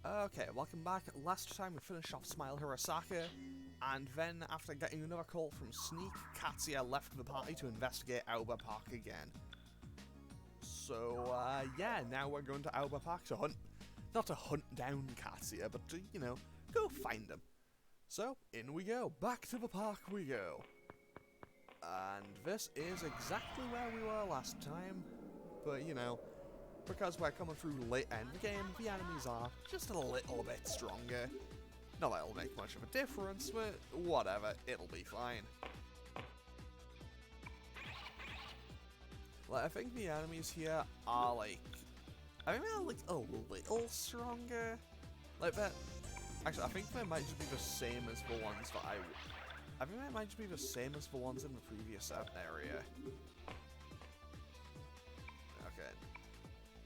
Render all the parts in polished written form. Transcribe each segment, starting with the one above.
Okay, welcome back. Last time we finished off Smile Hirosaka, and then after getting another call from Sneak, Katsuya left the party to investigate Aoba Park again. So, yeah, now we're going to Aoba Park to hunt, not to hunt down Katsuya, but to, you know, go find him. So, in we go. Back to the park we go. And this is exactly where we were last time, but, you know, because we're coming through late end the game, the enemies are just a little bit stronger. Not that it'll make much of a difference, but whatever, it'll be fine. Like, I think the enemies here are like, I think they're like a little stronger. Like that. Actually, I think they might just be the same as the ones that I think they might just be the same as the ones in the previous area. Okay.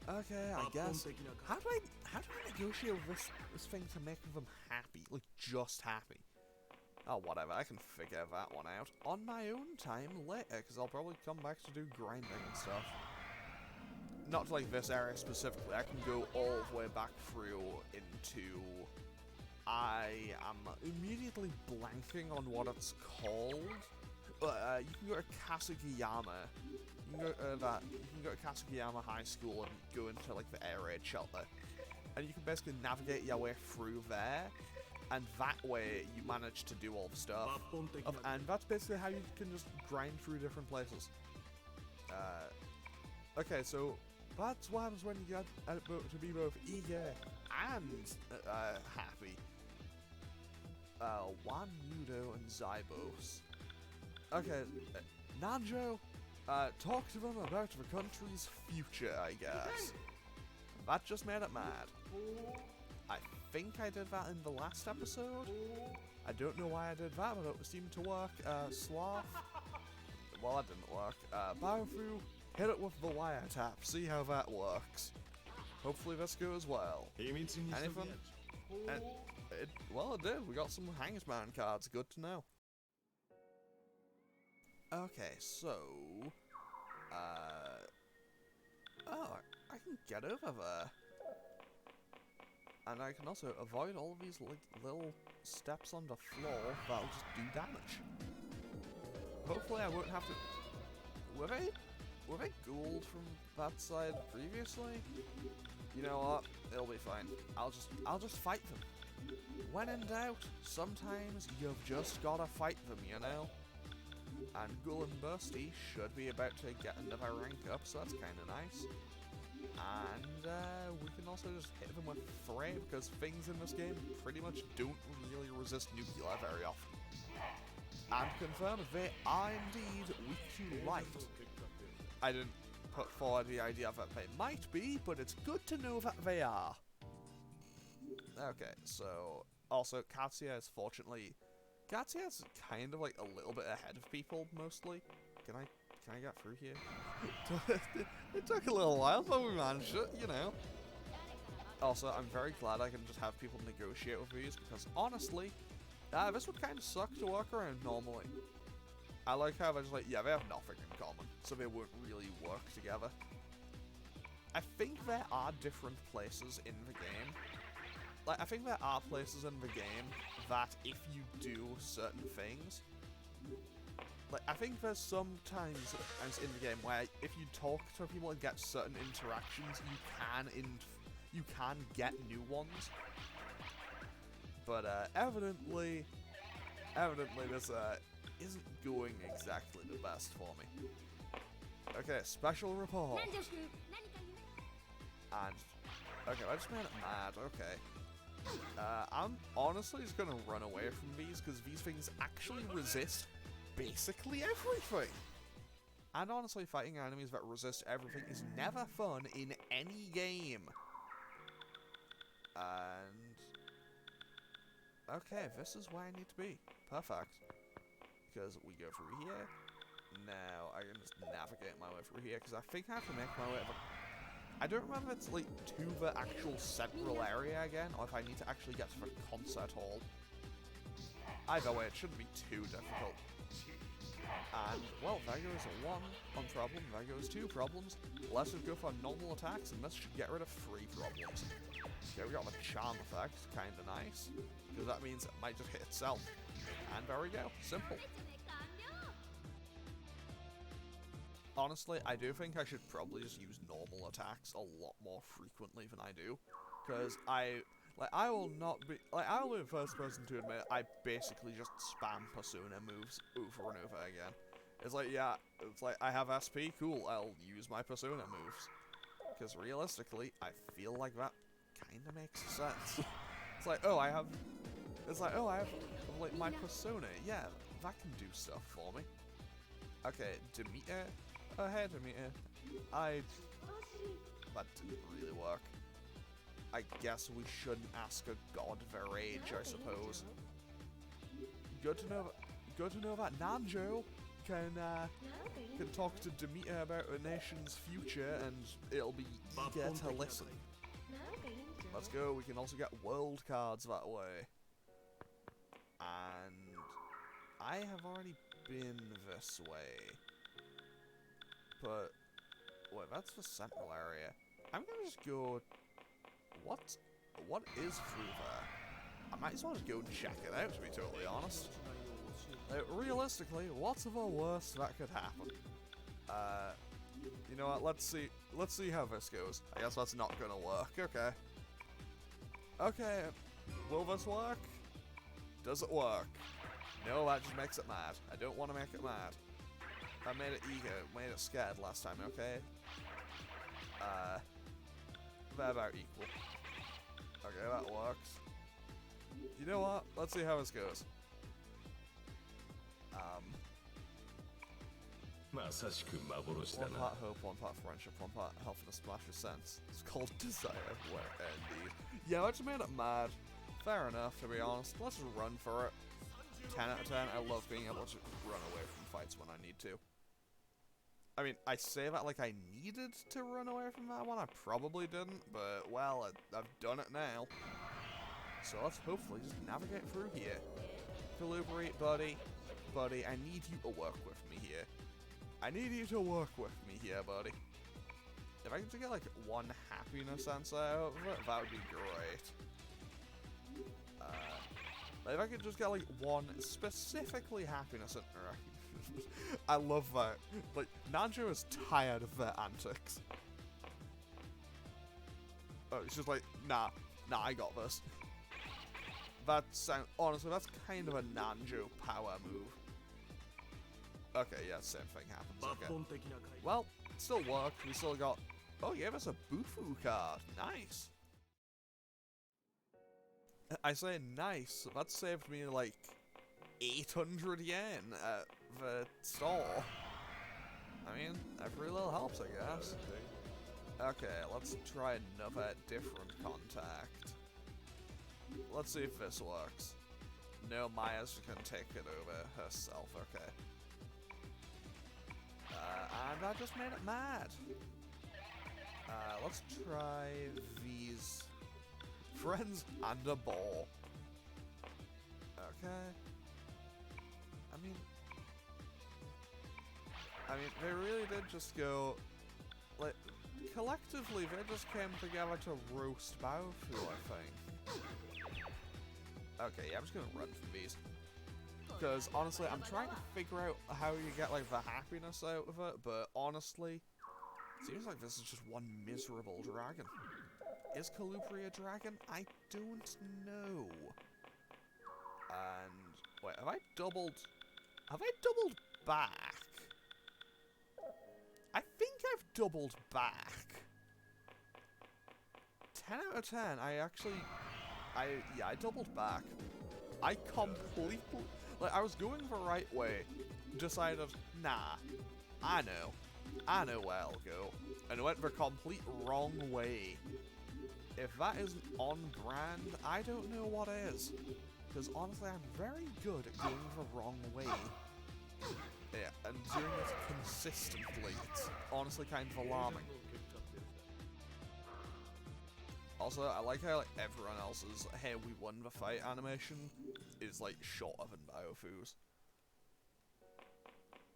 Okay, I guess. How do I negotiate with this thing to make them happy? Like, just happy. Oh, whatever, I can figure that one out on my own time later, because I'll probably come back to do grinding and stuff. Not to, like, this area specifically, I can go all the way back through into... I am immediately blanking on what it's called. You can go to Kasugiyama. You can go to Kasugiyama High School and go into like the air raid shelter, and you can basically navigate your way through there, and that way you manage to do all the stuff. And that's basically how you can just grind through different places. Okay, so that's what happens when you get to be both eager and happy. Wan Yudo and Zybos. Okay, Nanjo, talk to them about the country's future, I guess. That just made it mad. I think I did that in the last episode. I don't know why I did that, but it seemed to work. Sloth. Well, that didn't work. Baofu, hit it with the wiretap, see how that works. Hopefully this goes well. Anything? Well, it did. We got some Hangsman cards. Good to know. Okay, so... oh, I can get over there. And I can also avoid all of these like little steps on the floor that'll just do damage. Hopefully I won't have to... Were they Gould from that side previously? You know what? It'll be fine. I'll just fight them. When in doubt, sometimes you've just gotta fight them, you know? And Ghoul and Bursty should be about to get another rank up, so that's kinda nice. And we can also just hit them with Fray, because things in this game pretty much don't really resist nuclear very often. And confirm they are indeed weak to light. I didn't put forward the idea that they might be, but it's good to know that they are. Okay, so also Katsuya is fortunately Katsuya's kind of like a little bit ahead of people mostly. Can I get through here? It took a little while, but we managed it, you know. Also, I'm very glad I can just have people negotiate with these, because honestly, this would kind of suck to work around normally. I like how they're just like, yeah, they have nothing in common, so they won't really work together. I think there are different places in the game. Like, I think there are places in the game that if you do certain things, like, I think there's sometimes in the game where if you talk to people and get certain interactions, you can get new ones. But evidently this isn't going exactly the best for me. Okay, special report. And okay, I just made it mad. Okay. I'm honestly just gonna run away from these because these things actually resist basically everything. And honestly, fighting enemies that resist everything is never fun in any game. And okay, this is where I need to be. Perfect. Because we go through here. Now I can just navigate my way through here because I think I have to make my way. I don't remember if it's like to the actual central area again, or if I need to actually get to the concert hall. Either way, it shouldn't be too difficult. And, well, there goes one problem, there goes 2 problems. Let's just go for normal attacks, and this should get rid of 3 problems. Okay, we got the charm effect, kinda nice, because that means it might just hit itself. And there we go, simple. Honestly, I do think I should probably just use normal attacks a lot more frequently than I do, because I will be the first person to admit I basically just spam Persona moves over and over again. It's like, yeah, it's like, I have SP, cool, I'll use my Persona moves. Because realistically, I feel like that kinda makes sense. It's like, oh, I have, like, my Persona, yeah, that can do stuff for me. Okay, Demeter. Oh, hey, Demeter. That didn't really work. I guess we shouldn't ask a god their age, I suppose. Good to know that Nanjo can talk to Demeter about a nation's future, and it'll be eager to listen. Let's go, we can also get world cards that way. And I have already been this way. But, wait, that's the Sentinel area. I'm gonna just go... What is through there? I might as well just go and check it out, to be totally honest. Realistically, what's the worst that could happen? You know what, let's see how this goes. I guess that's not gonna work, okay. Okay, will this work? Does it work? No, that just makes it mad. I don't want to make it mad. I made it eager, made it scared last time, okay? They're about equal. Okay, that works. You know what? Let's see how this goes. One part hope, one part friendship, one part health and a splash of sense. It's called desire. Well, indeed. Yeah, I just made it mad. Fair enough, to be honest. Let's just run for it. 10 out of 10. I love being able to run away from fights when I need to. I mean, I say that like I needed to run away from that one. I probably didn't, but, well, I've done it now. So let's hopefully just navigate through here. Calibrate, buddy. Buddy, I need you to work with me here. I need you to work with me here, buddy. If I could just get, like, 1 happiness answer out of it, that would be great. If I could just get, like, 1 specifically happiness interaction. I love that. Like, Nanjo is tired of their antics. Oh, it's just like, nah, I got this. Honestly, that's kind of a Nanjo power move. Okay, yeah, same thing happens, okay. Well, it still worked, we still got... Oh, you gave us a Bufu card, nice. I say nice, that saved me like 800 yen at the store. I mean, every little helps, I guess. Okay, let's try another different contact. Let's see if this works. No, Maya's can take it over herself, okay. And I just made it mad. Let's try these friends and a ball. Okay. I mean, they really did just go, like, collectively they just came together to roast Baofu, I think. Okay, yeah, I'm just gonna run from these. Because, honestly, I'm trying to figure out how you get, like, the happiness out of it, but honestly, it seems like this is just one miserable dragon. Is Kalupri a dragon? I don't know. And, wait, have I doubled back? I think I've doubled back. 10 out of 10, I doubled back. I completely, like, I was going the right way, decided, nah, I know where I'll go, and went the complete wrong way. If that isn't on brand, I don't know what is. Because honestly, I'm very good at going the wrong way. Yeah, and doing it consistently, it's honestly kind of alarming. Also, I like how, like, everyone else's "hey, we won the fight" animation is, like, shorter than Baofu's.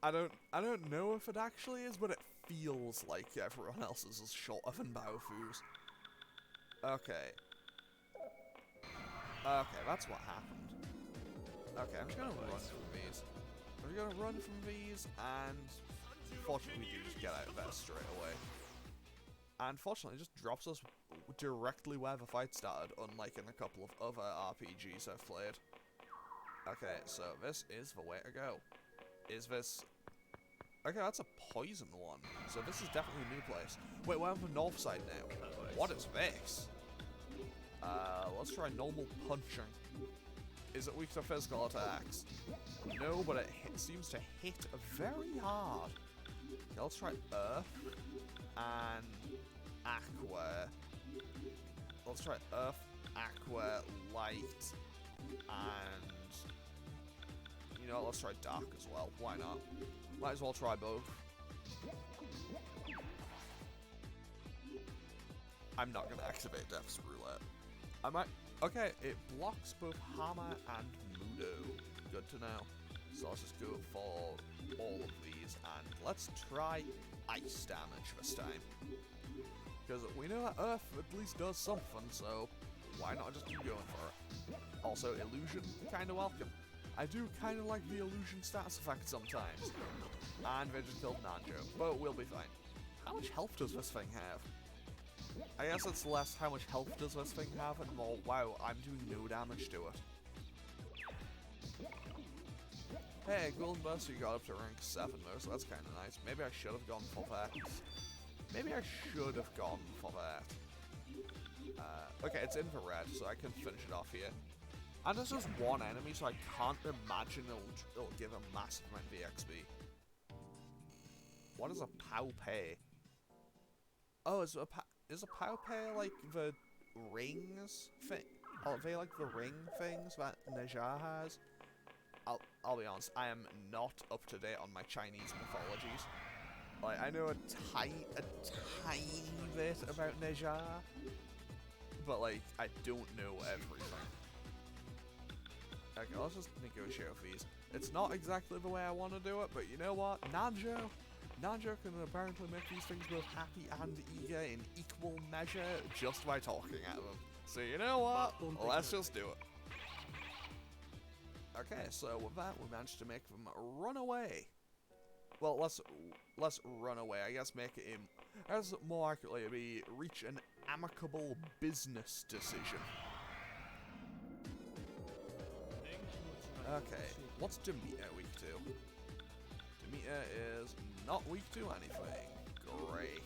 I don't know if it actually is, but it feels like everyone else's is shorter than Baofu's. Okay. Okay, that's what happened. Okay, I'm just gonna run from these. I'm gonna run from these, and fortunately we do just get out of there straight away. And fortunately, it just drops us directly where the fight started, unlike in a couple of other RPGs I've played. Okay, so this is the way to go. Is this... Okay, that's a poison one. So this is definitely a new place. Wait, we're on the north side now. What is this? Let's try normal punching. Is it weak to physical attacks? No, but it seems to hit very hard. Okay, let's try Earth and Aqua. Let's try Earth, Aqua, Light, and... You know what, let's try Dark as well. Why not? Might as well try both. I'm not going to activate Death's Roulette. I might... Okay, it blocks both Hammer and Mudo. Good to know. So let's just go for all of these, and let's try ice damage this time. Because we know that Earth at least does something, so why not just keep going for it? Also, Illusion, kind of welcome. I do kind of like the Illusion status effect sometimes. And they just killed Nanjo, but we'll be fine. How much health does this thing have? I guess it's less how much health does this thing have, and more, wow, I'm doing no damage to it. Hey, Golden Burst, you got up to rank 7 though, so that's kind of nice. Maybe I should have gone for that. Maybe I should have gone for that. Okay, it's infrared, so I can finish it off here. And there's just one enemy, so I can't imagine it'll give a massive amount of XP. What is a Pao Pei? Oh, is a Pao Pei like the rings thing? Are they like the ring things that Neja has? I'll be honest, I am not up to date on my Chinese mythologies. Like, I know a tiny bit about Neja, but like, I don't know everything. Okay, let's just negotiate with these. It's not exactly the way I want to do it, but you know what? Nanjo can apparently make these things both happy and eager in equal measure just by talking at them. So you know what? Let's just do it. Okay, so with that, we managed to make them run away. Well, let's run away. I guess make it as more accurately be reach an amicable business decision. Okay, what's Demeter weak to? Demeter is not weak to anything. Great.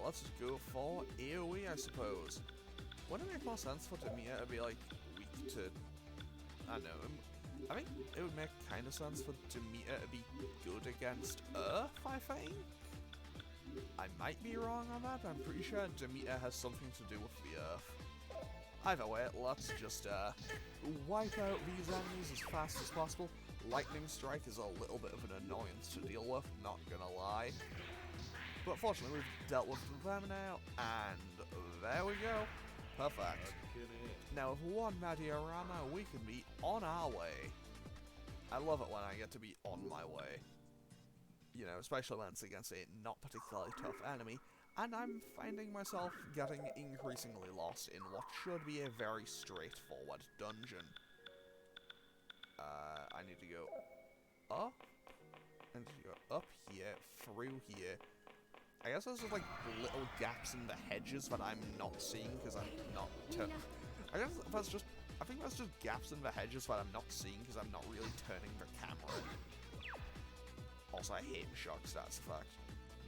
Let's just go for AoE, I suppose. Wouldn't it make more sense for Demeter to be like weak to... I don't know. I think it would make kind of sense for Demeter to be good against Earth, I think? I might be wrong on that, but I'm pretty sure Demeter has something to do with the Earth. Either way, let's just wipe out these enemies as fast as possible. Lightning Strike is a little bit of an annoyance to deal with, not gonna lie. But fortunately, we've dealt with them now, and there we go. Perfect. Now, with one Madiorama, we can be on our way. I love it when I get to be on my way. You know, especially when it's against a not particularly tough enemy. And I'm finding myself getting increasingly lost in what should be a very straightforward dungeon. I need to go up. I need to go up here, through here. I guess there's just like little gaps in the hedges that I'm not seeing because I'm not... I think that's just gaps in the hedges that I'm not seeing because I'm not really turning the camera. Also, I hate the shock stats effect.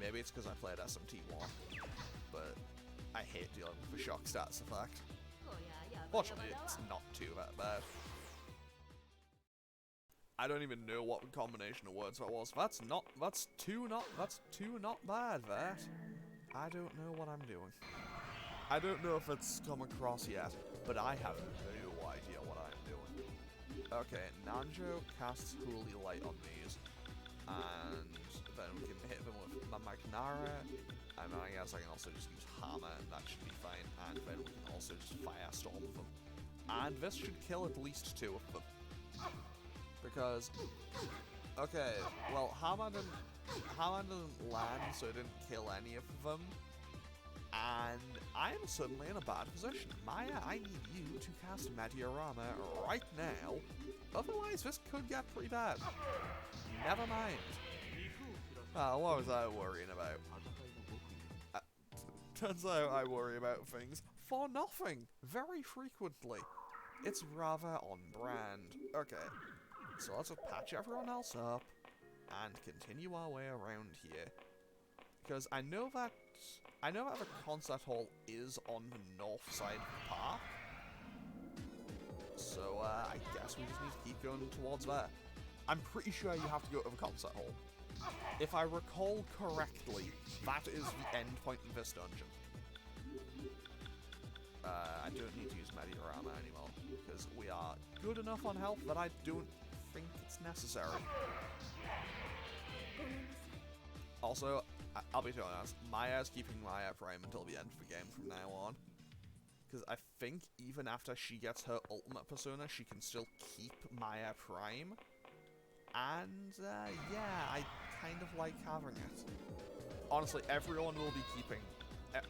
Maybe it's because I played SMT1, but I hate dealing with the shock stats effect. Fortunately, it's not too that bad. I don't even know what combination of words that was. That's two not bad, that. I don't know what I'm doing. I don't know if it's come across yet, but I have no idea what I'm doing. Okay, Nanjo casts Holy Light on these, and then we can hit them with Magnara, and then I guess I can also just use Hammer, and that should be fine, and then we can also just Firestorm them. And this should kill at least 2 of them. Because Okay, well, Hama didn't land, so it didn't kill any of them. And I am suddenly in a bad position. Maya, I need you to cast Meteorama right now. Otherwise, this could get pretty bad. Never mind. What was I worrying about? Turns out I worry about things for nothing, very frequently. It's rather on brand. Okay, so let's just patch everyone else up and continue our way around here. Because I know that the concert hall is on the north side of the park. So I guess we just need to keep going towards there. I'm pretty sure you have to go to the concert hall. If I recall correctly, that is the end point of this dungeon. I don't need to use Meteorama anymore, because we are good enough on health that I don't think it's necessary. Also, I'll be totally honest, Maya's keeping Maya Prime until the end of the game from now on. Because I think even after she gets her ultimate persona, she can still keep Maya Prime. And, yeah, I kind of like having it. Honestly, everyone will be keeping...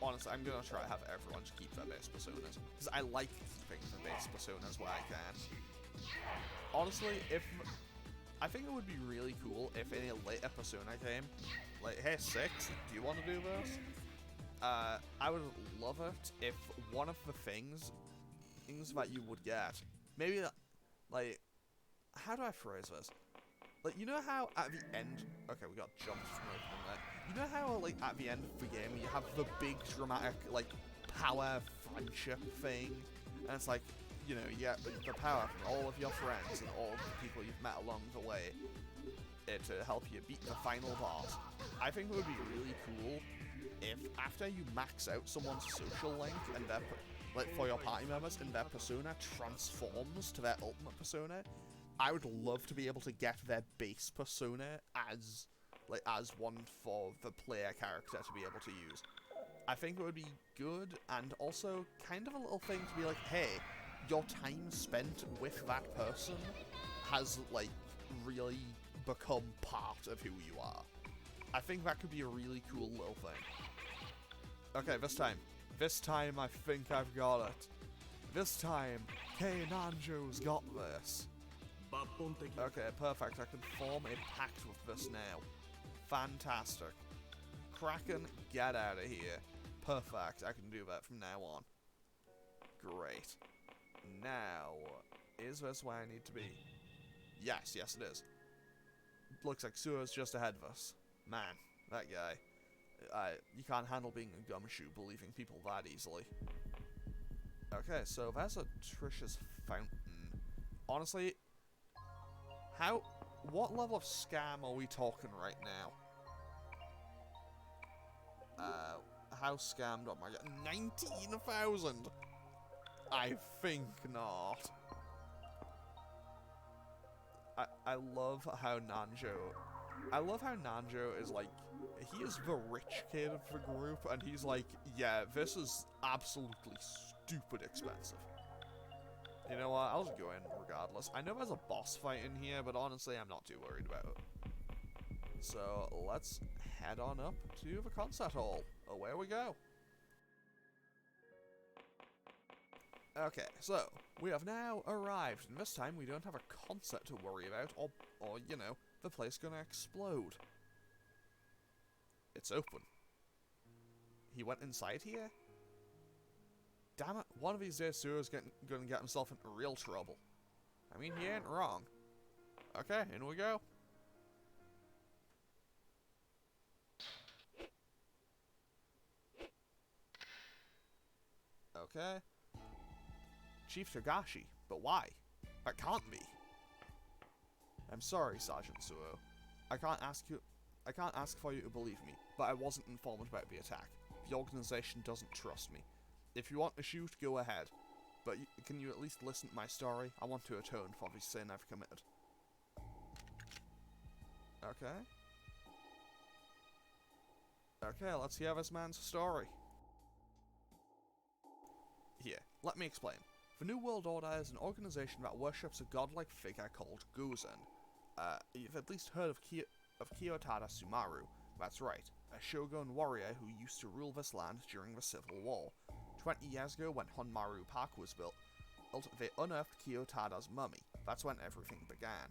Honestly, I'm gonna try to have everyone just keep their base personas. Because I like keeping the base personas where I can. Honestly, I think it would be really cool if in a later persona game, like, hey, Six, do you want to do this? I would love it if one of the things that you would get, maybe, like, how do I phrase this? Like, you know how at the end, okay, we got jumped from there. You know how, like, at the end of the game, you have the big dramatic, like, power friendship thing, and it's like, you know, you get the power from all of your friends and all of the people you've met along the way to help you beat the final boss. I think it would be really cool if after you max out someone's social link and their, like, for your party members and their persona transforms to their ultimate persona, I would love to be able to get their base persona as one for the player character to be able to use. I think it would be good, and also kind of a little thing to be like, hey, your time spent with that person has, like, really become part of who you are. I think that could be a really cool little thing. Okay, this time I think I've got it. This time, Kei Nanjo's got this. Okay, perfect. I can form a pact with this now. Fantastic. Kraken, get out of here. Perfect. I can do that from now on. Great. Now, is this where I need to be? Yes, it is. Looks like Suo's just ahead of us. Man, that guy. You can't handle being a gumshoe, believing people that easily. Okay, so there's a Trish's fountain. Honestly, what level of scam are we talking right now? How scammed am I getting? 19,000! I think not. I love how Nanjo is like, he is the rich kid of the group, and he's like, yeah, this is absolutely stupid expensive. You know what, I'll just go in regardless. I know there's a boss fight in here, but honestly, I'm not too worried about it. So, let's head on up to the concert hall. Away we go. Okay, so, we have now arrived, and this time we don't have a concert to worry about, or you know, the place gonna explode. It's open. He went inside here? Damn it, one of these days Suo's gonna get himself into real trouble. I mean, he ain't wrong. Okay, in we go. Okay. Chief Togashi, but why? That can't be. I'm sorry, Sergeant Suo. I can't ask for you to believe me, but I wasn't informed about the attack. The organization doesn't trust me. If you want to shoot, go ahead. But can you at least listen to my story? I want to atone for the sin I've committed. Okay. Okay, let's hear this man's story. Here, let me explain. The New World Order is an organization that worships a godlike figure called Gozen. You've at least heard of Kiyotada Sumaru. That's right, a shogun warrior who used to rule this land during the Civil War. 20 years ago, when Honmaru Park was built, they unearthed Kiyotada's mummy. That's when everything began.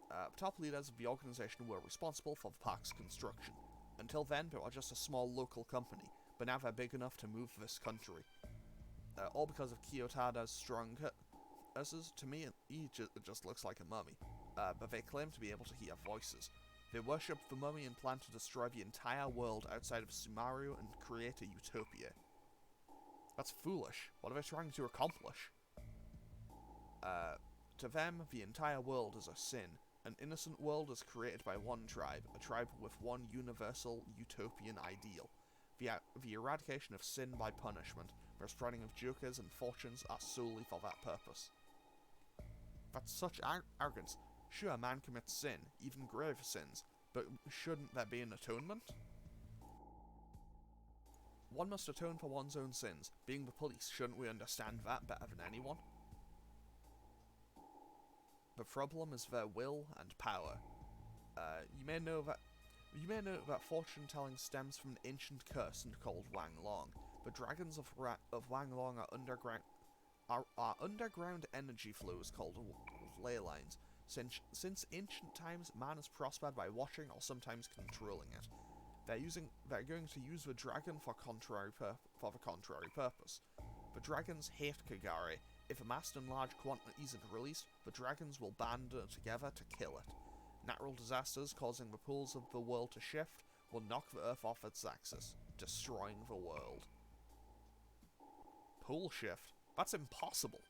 The top leaders of the organization were responsible for the park's construction. Until then, they were just a small local company, but now they're big enough to move this country. All because of Kiyotada's strong curses. To me, he just looks like a mummy. But they claim to be able to hear voices. They worship the mummy and plan to destroy the entire world outside of Sumaru and create a utopia. That's foolish. What are they trying to accomplish? To them, the entire world is a sin. An innocent world is created by one tribe, a tribe with one universal utopian ideal. The eradication of sin by punishment, the spreading of jokers and fortunes are solely for that purpose. That's such arrogance. Sure, man commits sin, even grave sins, but shouldn't there be an atonement? One must atone for one's own sins. Being the police, shouldn't we understand that better than anyone? The problem is their will and power. You may know that fortune-telling stems from an ancient curse called Wang Long. The dragons of Wang Long are underground energy flows called ley lines. Since ancient times, man has prospered by watching or sometimes controlling it. They're going to use the dragon for the contrary purpose. The dragons hate Kagare. If amassed in large quantities and released, the dragons will band together to kill it. Natural disasters causing the poles of the world to shift will knock the Earth off its axis, destroying the world. Pole shift? That's impossible.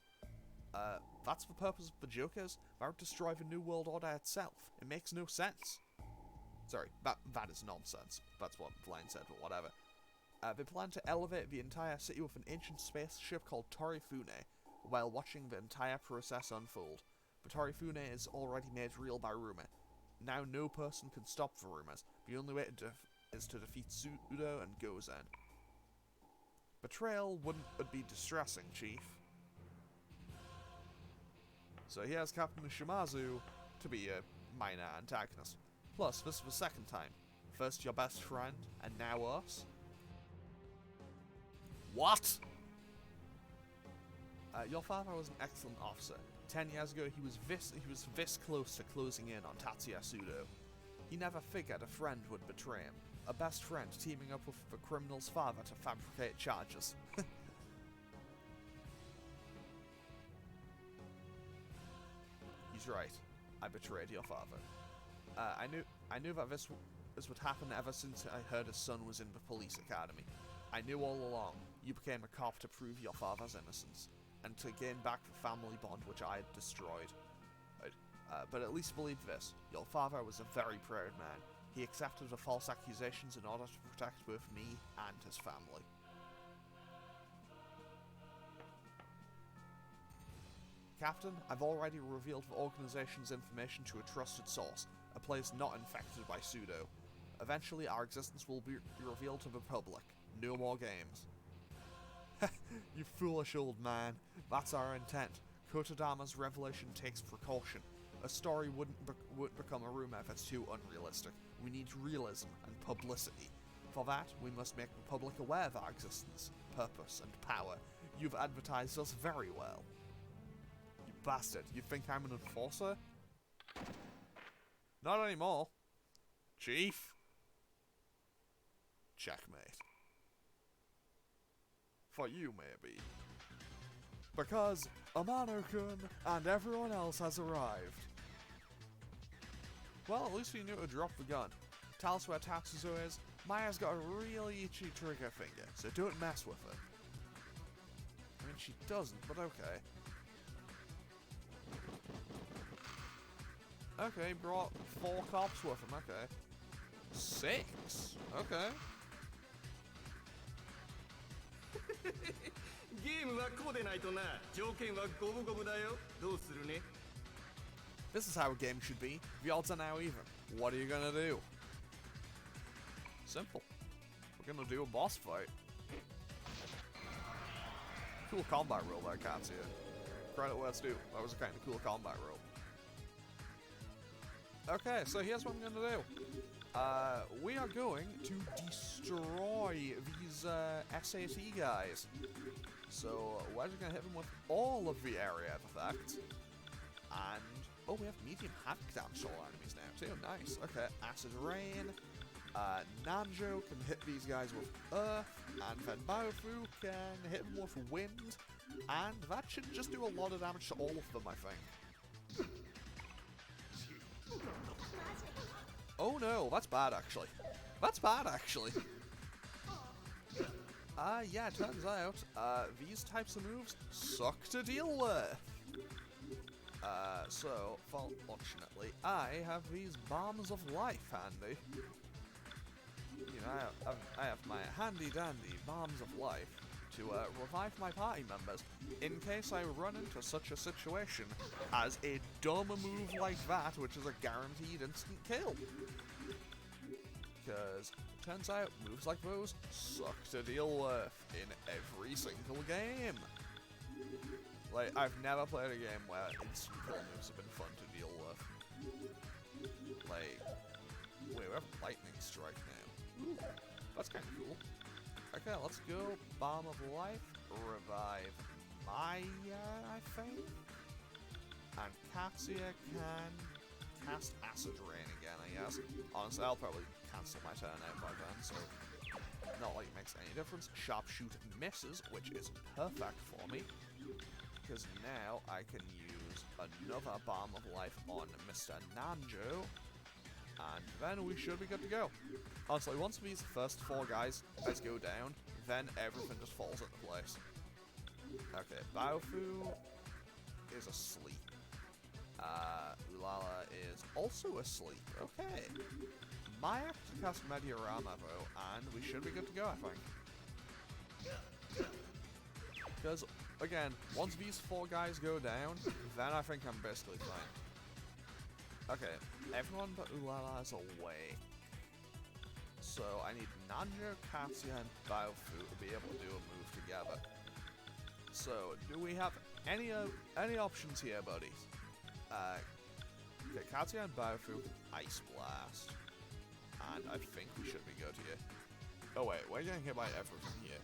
That's the purpose of the Jokers? That would destroy the New World Order itself. It makes no sense. Sorry, that is nonsense. That's what Blind said, but whatever. They plan to elevate the entire city with an ancient spaceship called Torifune, while watching the entire process unfold. But Torifune is already made real by rumour. Now no person can stop the rumours. The only way is to defeat Sudo and Gozen. Betrayal wouldn't be distressing, Chief. So here's Captain Shimazu to be a minor antagonist. Plus, this is the second time. First your best friend, and now us? What? Your father was an excellent officer. 10 years ago, he was this close to closing in on Tatsuya Sudo. He never figured a friend would betray him. A best friend teaming up with the criminal's father to fabricate charges. He's right. I betrayed your father. I knew that this would happen ever since I heard his son was in the police academy. I knew all along. You became a cop to prove your father's innocence, and to gain back the family bond which I had destroyed. But at least believe this, your father was a very proud man. He accepted the false accusations in order to protect both me and his family. Captain, I've already revealed the organization's information to a trusted source, a place not infected by Sudo. Eventually, our existence will be revealed to the public. No more games. You foolish old man. That's our intent. Kotodama's revelation takes precaution. A story wouldn't become a rumor if it's too unrealistic. We need realism and publicity. For that, we must make the public aware of our existence, purpose, and power. You've advertised us very well. You bastard, you think I'm an enforcer? Not anymore. Chief? Checkmate. For you, maybe. Because Amano-kun and everyone else has arrived. Well, at least we knew to drop the gun. Tell us where Tatsuya is. Maya's got a really itchy trigger finger, so don't mess with her. I mean, she doesn't, but okay. Okay, brought 4 cops with him, okay. 6? Okay. This is how a game should be. The odds are now even. What are you gonna do? Simple. We're gonna do a boss fight. Cool combat roll there, Katsuya. Credit where it's due. That was a kind of cool combat roll. Okay, so here's what I'm going to do. We are going to destroy these SAT guys. So we're just going to hit them with all of the area effects. And, oh, we have medium havoc damage all enemies now too. Nice. Okay, Acid Rain. Nanjo can hit these guys with Earth. And then Baofu can hit them with Wind. And that should just do a lot of damage to all of them, I think. Oh no, that's bad actually. That's bad actually. Yeah, turns out, these types of moves suck to deal with. So, fortunately, I have these bombs of life handy. You know, I have my handy-dandy bombs of life to revive my party members in case I run into such a situation as a dumb move like that, which is a guaranteed instant kill. Because it turns out moves like those suck to deal with in every single game. Like, I've never played a game where instant kill moves have been fun to deal with. Like, wait, we have Lightning Strike now. Ooh, that's kind of cool. Okay, let's go. Bomb of Life, revive Maya, I think. And Katsuya can cast Acid Rain again, I guess. Honestly, I'll probably cancel my turn out by then, so not like it makes any difference. Sharpshoot misses, which is perfect for me, because now I can use another Bomb of Life on Mr. Nanjo, and then we should be good to go. Honestly, once these first 4 guys go down, then everything just falls into place. Okay, Baofu is asleep. Ulala is also asleep. Okay. Maya can cast Mediorama though, and we should be good to go, I think. Because, again, once these 4 guys go down, then I think I'm basically fine. Okay, everyone but Ulala is awake. So I need Nanjo, Katsuya, and Baofu to be able to do a move together. So, do we have any options here, buddies? Okay, Katsuya and Baofu can Ice Blast. And I think we should be good here. Oh wait, we're getting hit by everything here.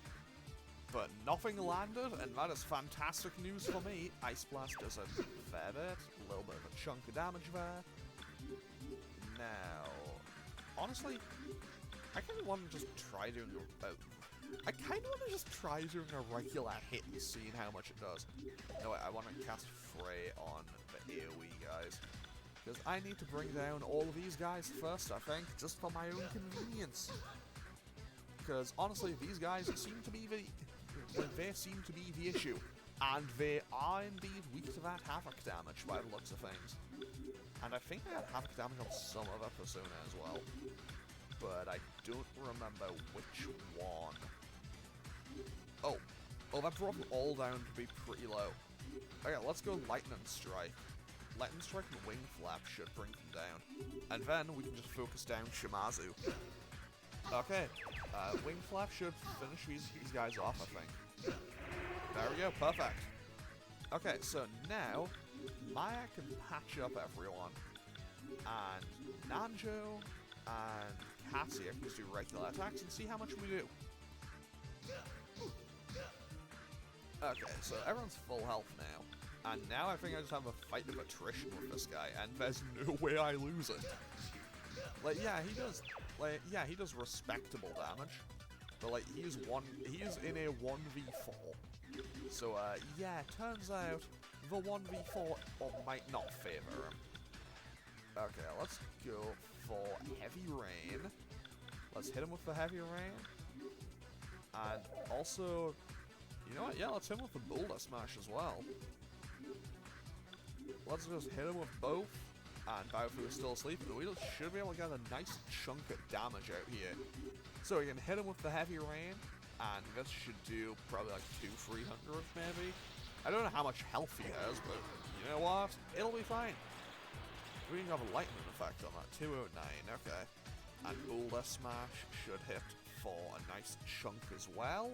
But nothing landed, and that is fantastic news for me. Ice Blast does a fair bit, a little bit of a chunk of damage there. Now, honestly, I kind of want to just try doing a regular hit and seeing how much it does. No, wait, I want to cast Fray on the AoE guys. Because I need to bring down all of these guys first, I think, just for my own convenience. Because, honestly, these guys seem to be the issue. And they are indeed weak to that Havoc damage by the looks of things. And I think I had Havoc damage on some other Persona as well. But I don't remember which one. Oh, that brought them all down to be pretty low. Okay, let's go Lightning Strike. Lightning Strike and Wing Flap should bring them down. And then we can just focus down Shimazu. Okay, Wing Flap should finish these guys off, I think. There we go, perfect. Okay, so now, Maya can patch up everyone. And Nanjo and Katsuya can just do regular attacks and see how much we do. Okay, so everyone's full health now. And now I think I just have a fight of attrition with this guy, and there's no way I lose it. Like, yeah, he does respectable damage. But like, he's in a 1v4. So yeah, turns out the 1v4 might not favor him. Okay, let's go for Heavy Rain. Let's hit him with the Heavy Rain. And also, you know what? Yeah, let's hit him with the Boulder Smash as well. Let's just hit him with both. And Baofu is still asleep, and we should be able to get a nice chunk of damage out here. So we can hit him with the Heavy Rain, and this should do probably like 200-300 maybe. I don't know how much health he has, but you know what? It'll be fine. We can have a lightning effect on that. 209, okay. And Boulder Smash should hit for a nice chunk as well.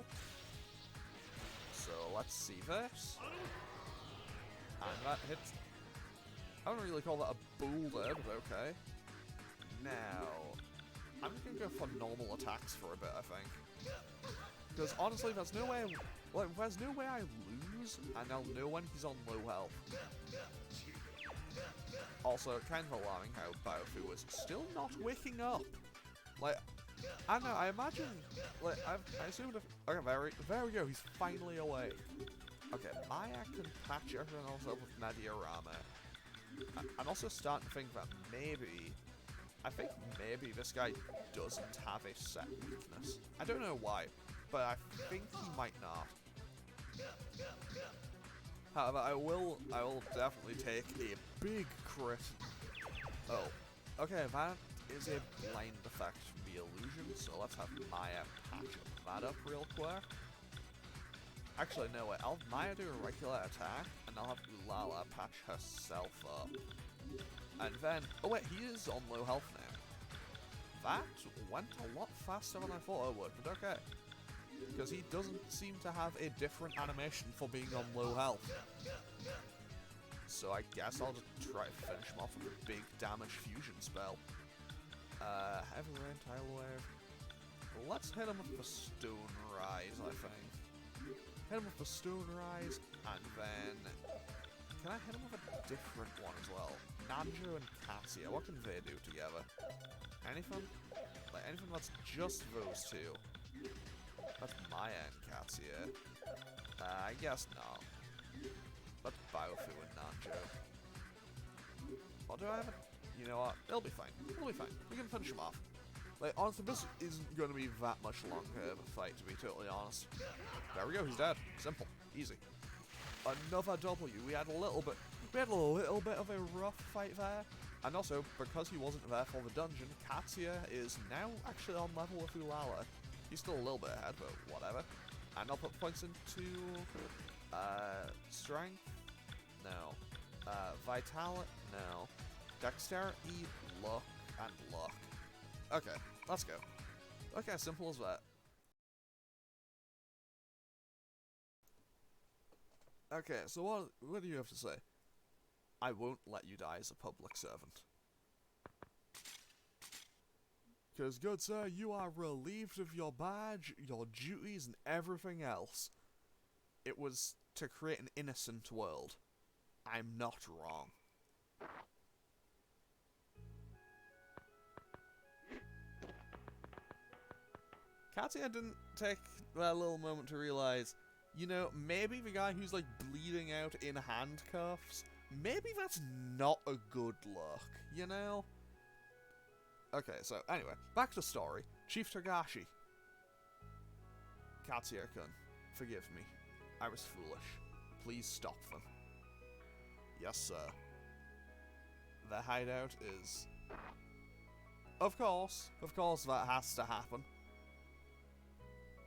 So let's see this. And that hits. I don't really call that a fooled there, but okay. Now, I'm just gonna go for normal attacks for a bit, I think. Because honestly, there's no way, there's no way I lose, and I'll know when he's on low health. Also, kind of alarming how Biofu is still not waking up. Like, I don't know, I imagine, like, I assumed if, okay, there we go, he's finally awake. Okay, Maya can patch everyone else up with Mediarama. I'm also starting to think that maybe, I think maybe this guy doesn't have a set weakness. I don't know why, but I think he might not. However, I will definitely take a big crit. Oh, okay, that is a blind effect from the illusion, so let's have Maya patch that up real quick. Actually, no, wait, I'll have Maya do a regular attack, and I'll have Ulala patch herself up. And then, oh wait, he is on low health now. That went a lot faster than I thought it would, but okay. Because he doesn't seem to have a different animation for being on low health. So I guess I'll just try to finish him off with a big damage fusion spell. Heavy Rain, Tidal Wave. Let's hit him with the Stone Rise, I think. Hit him with the Stone Rise, and then... Can I hit him with a different one as well? Nanjo and Katsuya, what can they do together? Anything? Like, anything that's just those two? That's Maya and Katsuya. I guess not. That's Biofu and Nanjo. Or do I have it? You know what? It'll be fine. It'll be fine. We can finish him off. Like, honestly, this isn't going to be that much longer of a fight, to be totally honest. There we go, he's dead. Simple. Easy. Another W. We had a little bit of a rough fight there. And also, because he wasn't there for the dungeon, Katsuya is now actually on level with Ulala. He's still a little bit ahead, but whatever. And I'll put points into, strength? No. Vitality? No. Dexterity, luck, and luck. Okay, let's go. Okay, simple as that. Okay, so what do you have to say? I won't let you die as a public servant. Because, good sir, you are relieved of your badge, your duties, and everything else. It was to create an innocent world. I'm not wrong. Katsuya didn't take that little moment to realize, you know, maybe the guy who's, like, bleeding out in handcuffs, maybe that's not a good look, you know? Okay, so, anyway, back to story. Chief Togashi. Katsuya-kun, forgive me. I was foolish. Please stop them. Yes, sir. The hideout is... Of course that has to happen.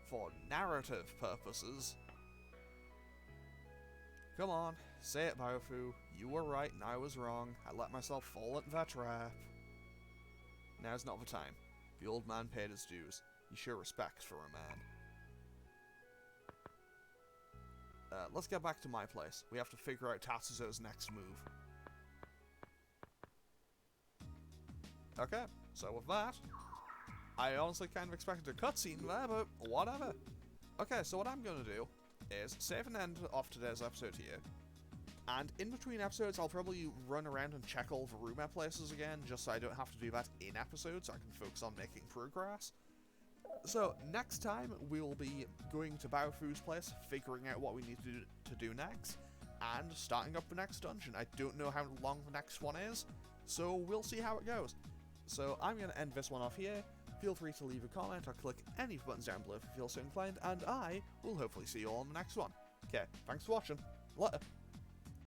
For narrative purposes. Come on, say it, Biofu. You were right and I was wrong. I let myself fall into that trap. Now's not the time. The old man paid his dues. You show respect for a man. Let's get back to my place. We have to figure out Tatsuzo's next move. Okay, so with that, I honestly kind of expected a cutscene there, but whatever. Okay, so what I'm going to do is save and end off today's episode here. And in between episodes, I'll probably run around and check all the rumor places again, just so I don't have to do that in episodes, so I can focus on making progress. So, next time, we will be going to Biofu's place, figuring out what we need to do next, and starting up the next dungeon. I don't know how long the next one is, so we'll see how it goes. So, I'm going to end this one off here. Feel free to leave a comment or click any buttons down below if you feel so inclined, and I will hopefully see you all in the next one. Okay, thanks for watching. Later.